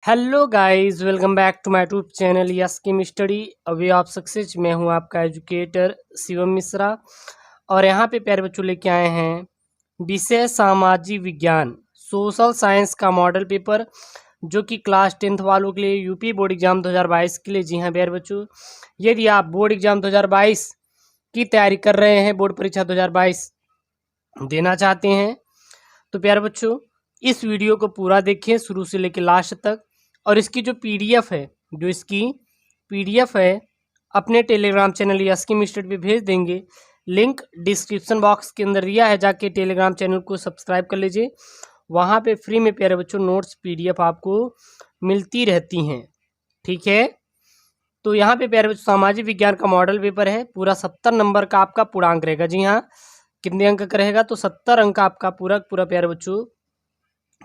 Hello guys, welcome back to my YouTube channel yes key study way of success. मैं हूं आपका educator Shivam Mishra और यहां पे प्यारे बच्चों लेके आए हैं विषय सामाजिक विज्ञान सोशल साइंस का मॉडल पेपर जो कि क्लास 10th वालों के लिए यूपी बोर्ड एग्जाम 2022 के लिए। जी हाँ प्यारे बच्चों, यदि आप बोर्ड एग्जाम 2022 की तैयारी कर रहे हैं, बोर्ड परीक्षा 2022 देना चाहते हैं, तो प्यारे बच्चों इस वीडियो को पूरा देखें शुरू से लेकर लास्ट तक। और इसकी जो पीडीएफ है, अपने Telegram channel yes key study पे भेज देंगे। लिंक डिस्क्रिप्शन बॉक्स के अंदर दिया है, जाके टेलीग्राम चैनल को सब्सक्राइब कर लीजिए। वहाँ पे फ्री में प्यारे बच्चों नोट्स पीडीएफ आपको मिलती रहती हैं, ठीक है। तो यहाँ पे प्यारे बच्चों सामाजिक विज्ञान का मॉडल पेपर है, पूरा 70 नंबर का आपका पूर्णांक रहेगा। जी हाँ, कितने अंक का रहेगा? तो 70 अंक का आपका पूरा प्यारे बच्चों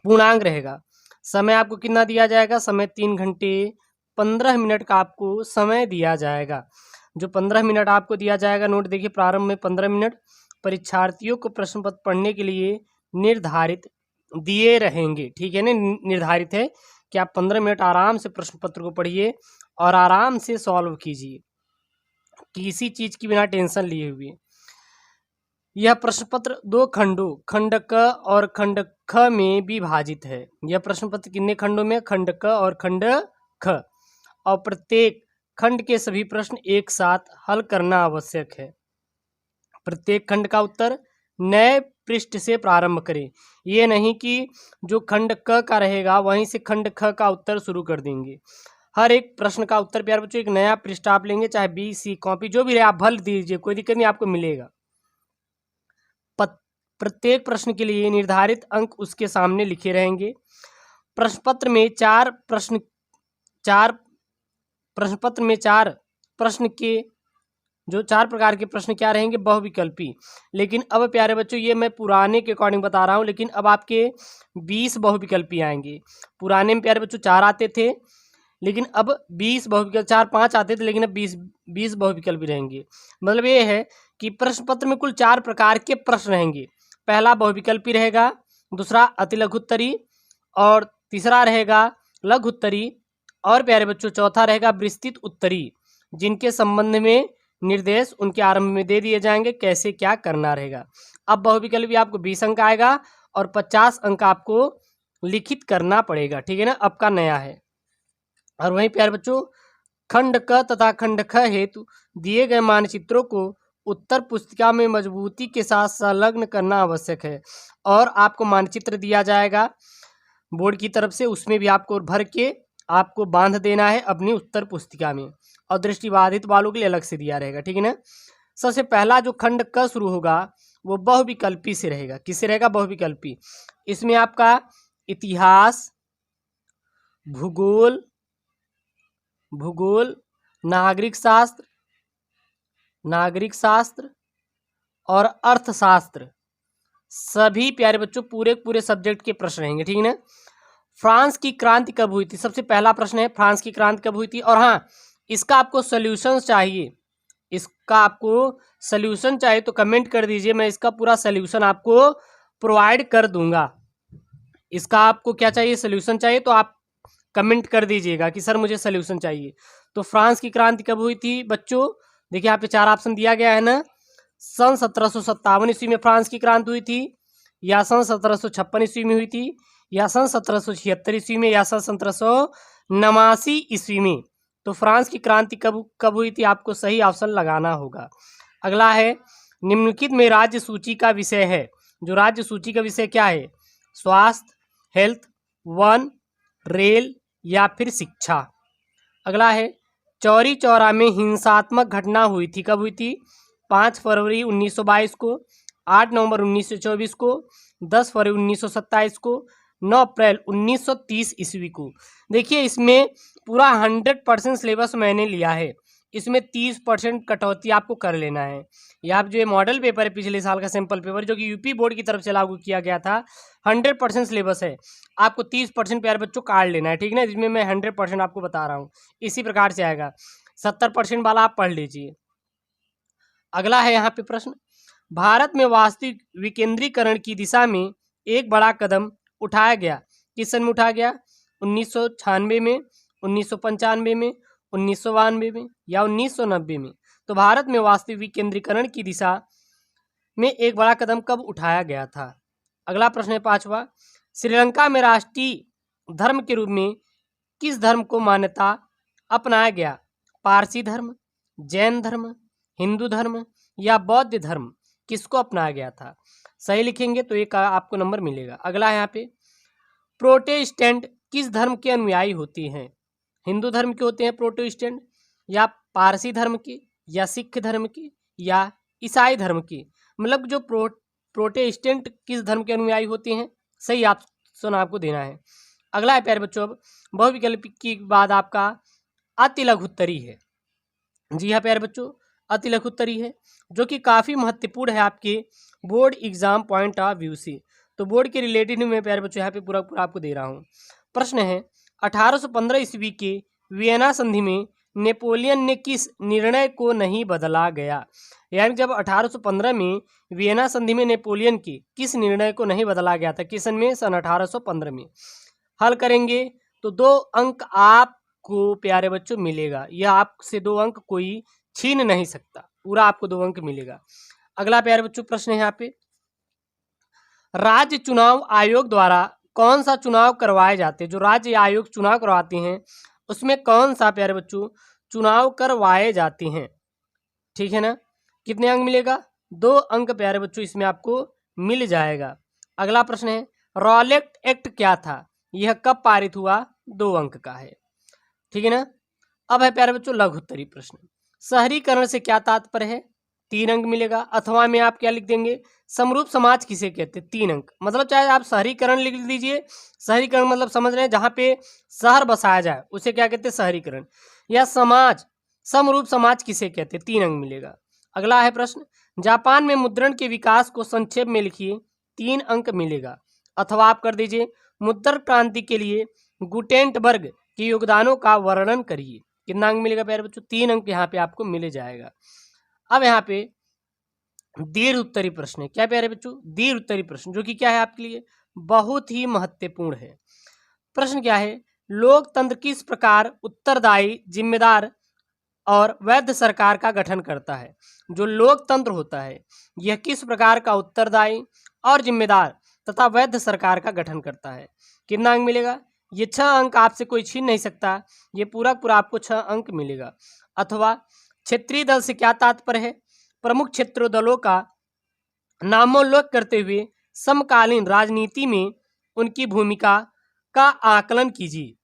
पूर्णांक रहेगा। समय आपको कितना दिया जाएगा? समय 3 घंटे 15 मिनट का आपको समय दिया जाएगा। जो 15 मिनट आपको दिया जाएगा, नोट देखिए, प्रारंभ में 15 मिनट परीक्षार्थियों को प्रश्न पत्र पढ़ने के लिए निर्धारित दिए रहेंगे, ठीक है ना। निर्धारित है कि आप 15 मिनट आराम से प्रश्न पत्र को पढ़िए और आराम से सॉल्व कीजिए, किसी चीज की बिना टेंशन लिए हुए। यह प्रश्न पत्र 2 खंडों खंड क और खंड ख में विभाजित है। यह प्रश्न पत्र कितने खंडों में? खंड क और खंड ख। और प्रत्येक खंड के सभी प्रश्न एक साथ हल करना आवश्यक है। प्रत्येक खंड का उत्तर नए पृष्ठ से प्रारंभ करें। ये नहीं कि जो खंड क का रहेगा वहीं से खंड ख का उत्तर शुरू कर देंगे। हर एक प्रश्न का उत्तर प्यारे बच्चों एक नया पृष्ठ आप लेंगे, चाहे बी सी कॉपी जो भी रहे आप भर दीजिए, कोई दिक्कत नहीं, आपको मिलेगा। प्रत्येक प्रश्न के लिए निर्धारित अंक उसके सामने लिखे रहेंगे। प्रश्न पत्र में चार प्रश्न के जो 4 प्रकार के प्रश्न क्या रहेंगे? बहुविकल्पी। लेकिन अब प्यारे बच्चों ये मैं पुराने के अकॉर्डिंग बता रहा हूँ, लेकिन अब आपके 20 बहुविकल्पी आएंगे। पुराने में प्यारे बच्चों 4 आते थे, लेकिन अब 20 बहुविकल्प, 4-5 आते थे, लेकिन अब 20 बहुविकल्पी रहेंगे। मतलब ये है कि प्रश्न पत्र में कुल 4 प्रकार के प्रश्न रहेंगे। पहला बहुविकल्पी रहेगा, दूसरा अति लघु उत्तरी, और तीसरा रहेगा लघु उत्तरी, और प्यारे बच्चों चौथा रहेगा विस्तृत उत्तरी, जिनके संबंध में निर्देश उनके आरंभ में दे दिए जाएंगे, कैसे क्या करना रहेगा। अब बहुविकल्पी आपको 20 अंक आएगा और 50 अंक आपको लिखित करना पड़ेगा, ठीक है ना। अब का नया है। और वहीं प्यारे बच्चों खंड क तथा खंड ख हेतु दिए गए मानचित्रों को उत्तर पुस्तिका में मजबूती के साथ संलग्न करना आवश्यक है। और आपको मानचित्र दिया जाएगा बोर्ड की तरफ से, उसमें भी आपको भर के आपको बांध देना है अपनी उत्तर पुस्तिका में, और दृष्टिबाधित वालों के लिए अलग से दिया रहेगा, ठीक है ना। सबसे पहला जो खंड क शुरू होगा वो बहुविकल्पी से रहेगा। किससे रहेगा? बहुविकल्पी। इसमें आपका इतिहास, भूगोल, नागरिक शास्त्र और अर्थशास्त्र, सभी प्यारे बच्चों पूरे सब्जेक्ट के प्रश्न रहेंगे, ठीक है ना। फ्रांस की क्रांति कब हुई थी? सबसे पहला प्रश्न है, फ्रांस की क्रांति कब हुई थी? और हाँ, इसका आपको सॉल्यूशन चाहिए, तो कमेंट कर दीजिए, मैं इसका पूरा सॉल्यूशन आपको प्रोवाइड कर दूंगा। इसका आपको क्या चाहिए? सॉल्यूशन चाहिए, तो आप कमेंट कर दीजिएगा कि सर मुझे सॉल्यूशन चाहिए। तो फ्रांस की क्रांति कब हुई थी बच्चों? देखिए यहाँ पे 4 ऑप्शन दिया गया है ना। सन 1757 ईस्वी में फ्रांस की क्रांति हुई थी, या सन 1756 ईस्वी में हुई थी, या सन 1776 ईस्वी में, या सन 1789 ईस्वी में। तो फ्रांस की क्रांति कब हुई थी? आपको सही ऑप्शन लगाना होगा। अगला है, निम्नलिखित में राज्य सूची का विषय है। जो राज्य सूची का विषय क्या है? स्वास्थ्य, हेल्थ, वन, रेल या फिर शिक्षा। अगला है, चौरी चौरा में हिंसात्मक घटना हुई थी, कब हुई थी? 5 फरवरी 1922 को, 8 नवंबर 1924 को, 10 फरवरी 1927 को, 9 अप्रैल 1930 ईस्वी को। देखिए इसमें पूरा 100% सिलेबस मैंने लिया है, इसमें 30% कटौती आपको कर लेना है। या आप जो ये मॉडल पेपर है पिछले साल का सैंपल पेपर, जो कि यूपी बोर्ड की तरफ से लागू किया गया था, 100% सिलेबस है, आपको 30% प्यारे बच्चों काट लेना है, ठीक है ना। जिसमें मैं 100% आपको बता रहा हूँ, इसी प्रकार से आएगा। 70% वाला आप पढ़ लीजिए। अगला है यहाँ पे प्रश्न, भारत में वास्तविक विकेंद्रीकरण की दिशा में एक बड़ा कदम उठाया गया। किस सन में उठाया गया? 1996 में, 1995 में, 1992 में या 1990 में? तो भारत में वास्तविक केंद्रीकरण की दिशा में एक बड़ा कदम कब उठाया गया था? अगला प्रश्न है 5वां, श्रीलंका में राष्ट्रीय धर्म के रूप में किस धर्म को मान्यता अपनाया गया? पारसी धर्म, जैन धर्म, हिंदू धर्म या बौद्ध धर्म? किसको अपनाया गया था? सही लिखेंगे तो एक आपको नंबर मिलेगा। अगला है यहाँ पे, प्रोटेस्टेंट किस धर्म के अनुयायी होते हैं? हिंदू धर्म के होते हैं प्रोटेस्टेंट, या पारसी धर्म के, या सिख धर्म के, या ईसाई धर्म के? मतलब जो प्रोटेस्टेंट किस धर्म के अनुयायी होते हैं, सही ऑप्शन आपको देना है। अगला है प्यारे बच्चों, अब बहुविकल्प के बाद आपका अति लघुत्तरी है। जी हाँ प्यारे बच्चों, अति लघुत्तरी है जो कि काफ़ी महत्वपूर्ण है आपके board exam point of view से। तो बोर्ड के रिलेटेड में प्यारे बच्चों यहाँ पे पूरा पूरा आपको दे रहा हूँ। प्रश्न है, 1815 ईस्वी के वियना संधि में नेपोलियन ने किस निर्णय को नहीं बदला गया? यानी जब 1815 में वियना संधि में नेपोलियन के किस निर्णय को नहीं बदला गया था? किस सन में? सन 1815 में। हल करेंगे तो 2 अंक आपको प्यारे बच्चों मिलेगा। यह आपसे 2 अंक कोई छीन नहीं सकता, पूरा आपको 2 अंक मिलेगा। अगला प्यारे बच्चों प्रश्न है यहाँ पे, राज्य चुनाव आयोग द्वारा कौन सा चुनाव करवाए जाते हैं? जो राज्य आयोग चुनाव करवाते हैं उसमें कौन सा प्यारे बच्चों चुनाव करवाए जाते हैं? ठीक है ना, कितने अंक मिलेगा? 2 अंक प्यारे बच्चों इसमें आपको मिल जाएगा। अगला प्रश्न है, रॉलेट एक्ट क्या था? यह कब पारित हुआ? 2 अंक का है। ठीक है ना। अब है प्यारे बच्चों लघुत्तरी प्रश्न, शहरीकरण से क्या तात्पर्य है? 3 अंक मिलेगा। अथवा में आप क्या लिख देंगे? समरूप समाज किसे कहते हैं? 3 अंक। मतलब चाहे आप शहरीकरण लिख दीजिए, शहरीकरण मतलब समझ रहे हैं जहाँ पे शहर बसाया जाए उसे क्या कहते हैं? शहरीकरण। या समाज, समरूप समाज किसे कहते हैं? 3 अंक मिलेगा। अगला है प्रश्न, जापान में मुद्रण के विकास को संक्षेप में लिखिए, 3 अंक मिलेगा। अथवा आप कर दीजिए, मुद्रण क्रांति के लिए गुटेनबर्ग के योगदानों का वर्णन करिए, कितना अंक मिलेगा प्यारे बच्चों? 3 अंक यहाँ पे आपको मिल जाएगा। अब यहाँ पे दीर्घ उत्तरी प्रश्न है। क्या प्यारे बच्चों? दीर्घ उत्तरी प्रश्न, जो कि क्या है आपके लिए बहुत ही महत्वपूर्ण है। प्रश्न क्या है, लोकतंत्र किस प्रकार उत्तरदायी, जिम्मेदार और वैध सरकार का गठन करता है? जो लोकतंत्र होता है यह किस प्रकार का उत्तरदायी और जिम्मेदार तथा वैध सरकार का गठन करता है? कितना अंक मिलेगा? ये 6 अंक आपसे कोई छीन नहीं सकता, ये पूरा पूरा आपको 6 अंक मिलेगा। अथवा क्षेत्रीय दल से क्या तात्पर्य है? प्रमुख क्षेत्रीय दलों का नामोल्लेख करते हुए समकालीन राजनीति में उनकी भूमिका का आकलन कीजिए,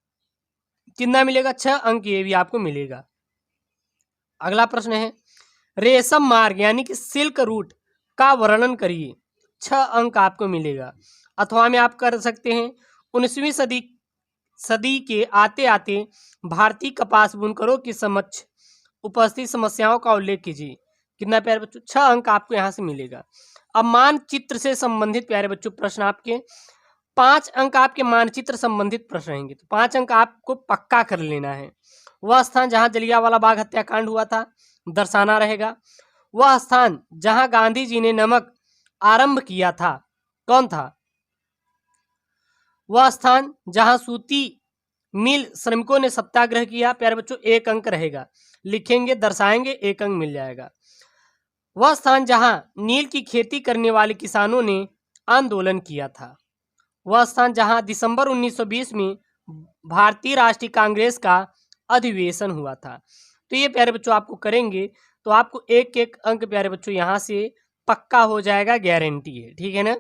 कितना मिलेगा? 6 अंक ये भी आपको मिलेगा। अगला प्रश्न है, रेशम मार्ग यानी कि सिल्क रूट का वर्णन करिए, 6 अंक आपको मिलेगा। अथवा में आप कर सकते हैं, 19वीं सदी के आते आते भारतीय कपास बुनकरों के समक्ष उपस्थित समस्याओं का उल्लेख कीजिए, कितना प्यारे बच्चों? 6 अंक आपको यहाँ से मिलेगा। अब मानचित्र से संबंधित प्यारे बच्चों प्रश्न आपके 5 अंक आपके मानचित्र संबंधित प्रश्न रहेंगे, तो 5 अंक आपको पक्का कर लेना है। वह स्थान जहां जलियांवाला बाग हत्याकांड हुआ था दर्शाना रहेगा। वह स्थान जहां गांधी जी ने नमक आरंभ किया था कौन था? वह स्थान जहां सूती मिल श्रमिकों ने सत्याग्रह किया, प्यारे बच्चों 1 अंक रहेगा। लिखेंगे, दर्शाएंगे, 1 अंक मिल जाएगा। वह स्थान जहां नील की खेती करने वाले किसानों ने आंदोलन किया था। वह स्थान जहां दिसंबर 1920 में भारतीय राष्ट्रीय कांग्रेस का अधिवेशन हुआ था। तो ये प्यारे बच्चों आपको करेंगे तो आपको 1-1 अंक प्यारे बच्चों यहाँ से पक्का हो जाएगा, गारंटी है। ठीक है ना।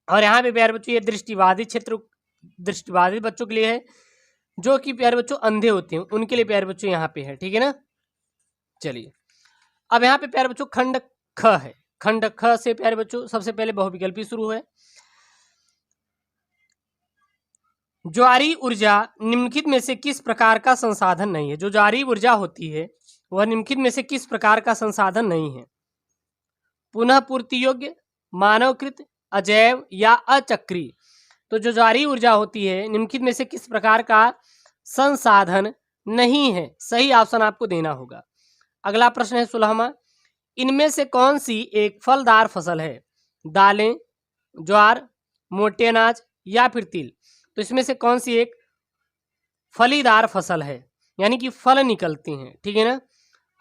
और यहाँ पे प्यारे बच्चों ये दृष्टिबाधित क्षेत्र, दृष्टिबाधित बच्चों के लिए है, जो कि प्यारे बच्चों अंधे होते हैं उनके लिए प्यारे बच्चों यहाँ पे है। ठीक है ना। चलिए अब यहाँ पे प्यारे बच्चों खंड ख है। खंड ख से प्यारे बच्चों सबसे पहले बहुविकल्पी शुरू है। ज्वारी ऊर्जा निम्नलिखित में से किस प्रकार का संसाधन नहीं है? जो ज्वारी ऊर्जा होती है वह निम्नलिखित में से किस प्रकार का संसाधन नहीं है? पुनः पूर्ति योग्य, मानवकृत, अजैव या अचक्रीय? तो जो ज्वारी ऊर्जा होती है निम्नलिखित में से किस प्रकार का संसाधन नहीं है? सही ऑप्शन आपको देना होगा। अगला प्रश्न है 16वां, इनमें से कौन सी एक फलदार फसल है? दालें, ज्वार, मोटे अनाज या फिर तिल? तो इसमें से कौन सी एक फलीदार फसल है, यानी कि फल निकलते हैं, ठीक है ना।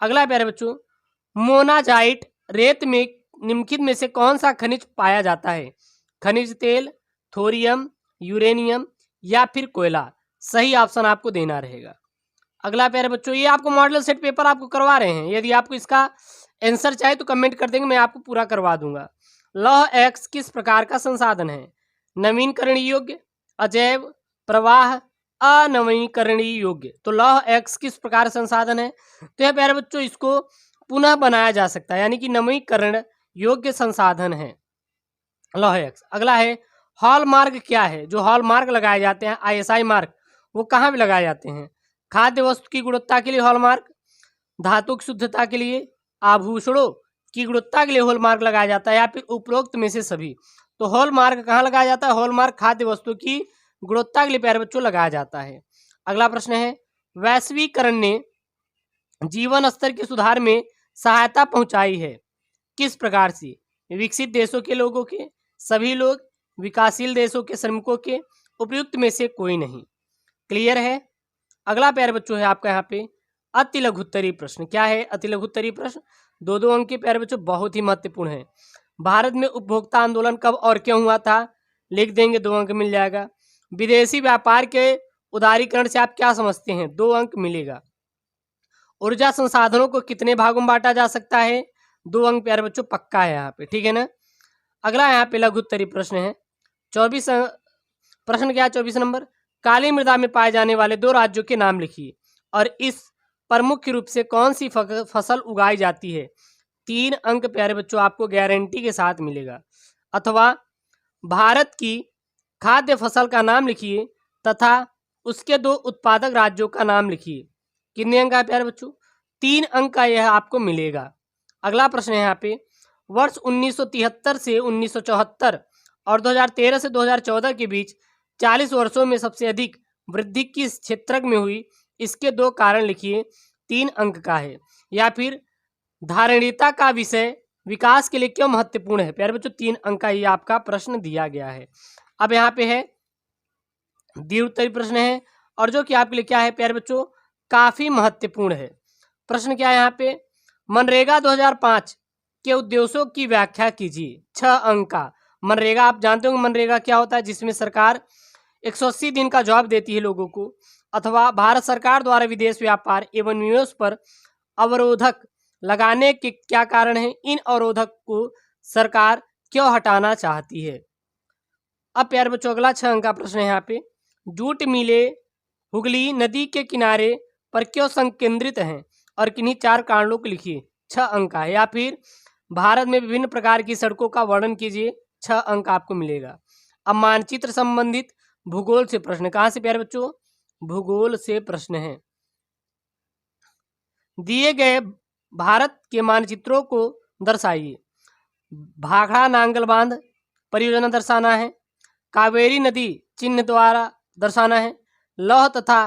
अगला प्यारे बच्चों, मोनाजाइट रेत में निम्नलिखित में से कौन सा खनिज पाया जाता है? खनिज तेल, थोरियम, यूरेनियम या फिर कोयला? सही ऑप्शन आपको देना रहेगा। अगला प्यारे बच्चों, ये आपको मॉडल सेट पेपर आपको करवा रहे हैं, यदि आपको इसका आंसर चाहे तो कमेंट कर देंगे, मैं आपको पूरा करवा दूंगा। लौह एक्स किस प्रकार का संसाधन है? नवीनकरणीय योग्य, अजैव, प्रवाह, अनवीनकरणीय योग्य। तो लौह एक्स किस प्रकार संसाधन है? तो यह प्यारे बच्चों इसको पुनः बनाया जा सकता है, यानी कि नवीकरण योग्य संसाधन है लौह एक्स। अगला है हॉलमार्क क्या है? जो हॉलमार्क लगाए जाते हैं, ISI मार्क, वो कहाँ भी लगाए जाते हैं? खाद्य वस्तु की गुणवत्ता के लिए हॉलमार्क, धातु की शुद्धता के लिए, आभूषणों की गुणवत्ता के लिए हॉलमार्क लगाया जाता है, या फिर उपरोक्त में से सभी। तो हॉलमार्क कहाँ लगाया जाता है? हॉलमार्क खाद्य वस्तु की गुणवत्ता के लिए प्यारे बच्चों लगाया जाता है। अगला प्रश्न है, वैश्वीकरण ने जीवन स्तर के सुधार में सहायता पहुंचाई है, किस प्रकार से? विकसित देशों के लोगों के, सभी लोग, विकासशील देशों के श्रमिकों के, उपयुक्त में से कोई नहीं। क्लियर है। अगला प्यारे बच्चों है आपका यहाँ पे अति लघुत्तरीय प्रश्न। क्या है अति लघुत्तरीय प्रश्न? 2-2 अंक के प्यारे बच्चों, बहुत ही महत्वपूर्ण है। भारत में उपभोक्ता आंदोलन कब और क्यों हुआ था? लिख देंगे, 2 अंक मिल जाएगा। विदेशी व्यापार के उदारीकरण से आप क्या समझते हैं? 2 अंक मिलेगा। ऊर्जा संसाधनों को कितने भागों में बांटा जा सकता है? 2 अंक प्यारे बच्चों पक्का है यहाँ पे, ठीक है ना। अगला यहाँ पे लघुत्तरीय प्रश्न है 24 प्रश्न क्या है 24 नंबर, काली मृदा में पाए जाने वाले 2 राज्यों के नाम लिखिए और इस पर मुख्य रूप से कौन सी फसल उगाई जाती है? 3 अंक प्यारे बच्चों आपको गारंटी के साथ मिलेगा। अथवा भारत की खाद्य फसल का नाम लिखिए तथा उसके 2 उत्पादक राज्यों का नाम लिखिए। कितने अंक है प्यारे बच्चों? 3 अंक का यह आपको मिलेगा। अगला प्रश्न है यहाँ पे, वर्ष 1973 से 1974 और 2013 से 2014 के बीच 40 वर्षों में सबसे अधिक वृद्धि किस क्षेत्र में हुई? इसके 2 कारण लिखिए। 3 अंक का है। या फिर धारणीयता का विषय विकास के लिए क्यों महत्वपूर्ण है? प्यारे बच्चों 3 अंक का ये आपका प्रश्न दिया गया है। अब यहाँ पे है दीर्घोत्तरीय प्रश्न है और जो कि आपके लिए क्या है प्यारे बच्चों, काफी महत्वपूर्ण है। प्रश्न क्या है यहाँ पे, मनरेगा 2005 के उद्देश्यों की व्याख्या कीजिए। 6 अंक का। मनरेगा आप जानते होंगे मनरेगा क्या होता है, जिसमें सरकार 180 दिन का जॉब देती है लोगों को। अथवा भारत सरकार द्वारा विदेश व्यापार एवं निवेश पर अवरोधक लगाने के क्या कारण है? इन अवरोधक को सरकार क्यों हटाना चाहती है? अब प्यारे बच्चों अगला 6 अंक का प्रश्न है यहाँ पे, जूट मिले हुगली नदी के किनारे पर क्यों संकेंद्रित हैं और किन्हीं 4 कारणों को लिखिए। 6 अंक का है। या फिर भारत में विभिन्न प्रकार की सड़कों का वर्णन कीजिए। 6 अंक आपको मिलेगा। अब मानचित्र संबंधित भूगोल से प्रश्न, कहाँ से प्यारे बच्चों? भूगोल से प्रश्न है। दिए गए भारत के मानचित्रों को दर्शाइए। भाखड़ा नांगल बांध परियोजना दर्शाना है, कावेरी नदी चिन्ह द्वारा दर्शाना है, लौह तथा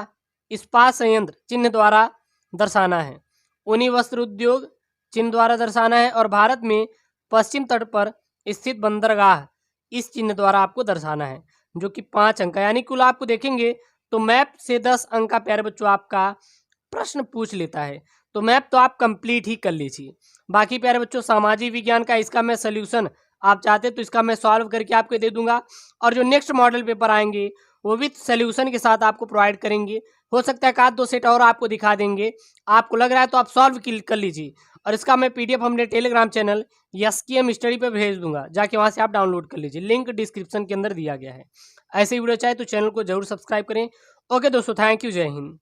इस्पात संयंत्र चिन्ह द्वारा दर्शाना है, ऊनी वस्त्र उद्योग चिन्ह द्वारा दर्शाना है और भारत में पश्चिम तट पर स्थित बंदरगाह इस चिन्ह द्वारा आपको दर्शाना है, जो कि 5 अंक, यानी कुल आपको देखेंगे तो मैप से 10 अंक का प्यारे बच्चों आपका प्रश्न पूछ लेता है। तो मैप तो आप कंप्लीट ही कर लीजिए। बाकी प्यारे बच्चों सामाजिक विज्ञान का इसका मैं सोल्यूशन आप चाहते तो इसका मैं सॉल्व करके आपको दे दूंगा और जो नेक्स्ट मॉडल पेपर आएंगे वो भी सोल्यूशन के साथ आपको प्रोवाइड करेंगे। हो सकता है एक आध 2 सेट और आपको दिखा देंगे, आपको लग रहा है तो आप सॉल्व कर लीजिए और इसका मैं PDF हमने टेलीग्राम चैनल SKM स्टडी पे भेज दूंगा, जाके वहाँ से आप डाउनलोड कर लीजिए, लिंक डिस्क्रिप्शन के अंदर दिया गया है। ऐसे वीडियो चाहे तो चैनल को जरूर सब्सक्राइब करें। ओके दोस्तों, थैंक यू, जय हिंद।